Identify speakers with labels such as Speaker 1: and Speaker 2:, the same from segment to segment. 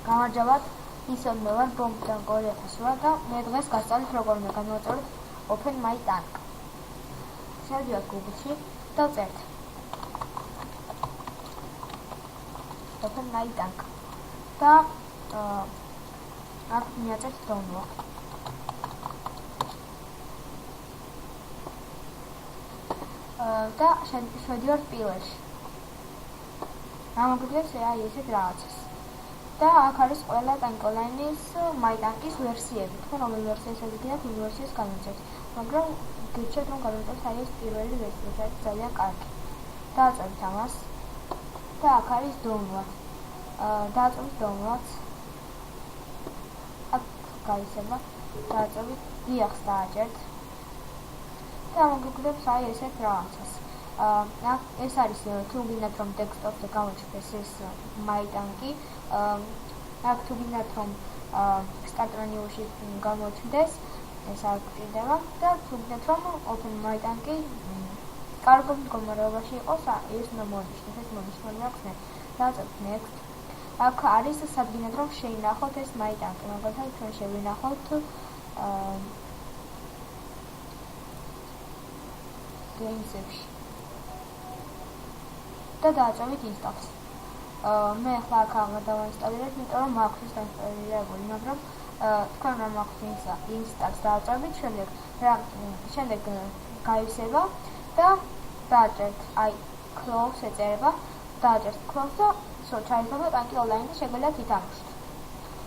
Speaker 1: გამარჯობათ, ისევ მე ვარ ბომბიდან კორეათასვა და მე დღეს გასწავლით როგორ უნდა განვაწეროთ Open My Tank. შევდივართ Google-ში და ვწერთ Open My Tank და აქ მიაწერთ download. და შევდივართ პირველში. ამოგვიდგენს აი ესეთ რაღაცას. და აქ არის ყველა ტანკოლაინის MyTank-ის ვერსიები. თქვენ რომელ ვერსიას ეზიდიათ, იმ ვერსიას განვაწერთ. მაგრამ გირჩევთ რომ განვაწერთ აი ეს პირველი ვერსია, რაც ძალიან კარგი. დააწევთ ამას და აქ არის download. დააწევთ download. აქ გაიცემა, დააწევთ დიახს დააჭერთ. და ამოგვიგვდებს აი ესეთ რაღაცას. ეს არის თუ გინდათ რომ დესკტოპზე გამოჩნდეს ეს MyTank-ი, აქ თუ გინდათ რომ start menu-ში გამოჩნდეს, ეს არ გვჭირდება და თუ გინდათ რომ Open MyTank-ი კარგ მდგომარეობაში იყოს, ეს უნდა მონიშნოთ, ეს მონიშნული აქვს მე. დააწევთ next. აქ არის სად გინდათ რომ შეინახოთ ეს MyTank-ი, მაგალითად ჩვენ შევინახოთ Games-ში. და დააწევით install-ს. მე ახლა აქ დავაინსტალირებ, იმიტომ რომ მაქვს ის დაინსტალირებული, მაგრამ თქვენ რომ აქვთ install-ს დააწევით, შემდეგ გაივსება და დააჭერთ აი close ეწერება, დააჭერთ close და ჩაითვალოთ ტანკი online და შეგიძლიათ ითამაშოთ.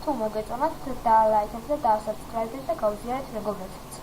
Speaker 1: თუ მოგეწონათ, დაალაიქეთ და დაასაბსკრაიბეთ და გაუზიარეთ მეგობრებსაც.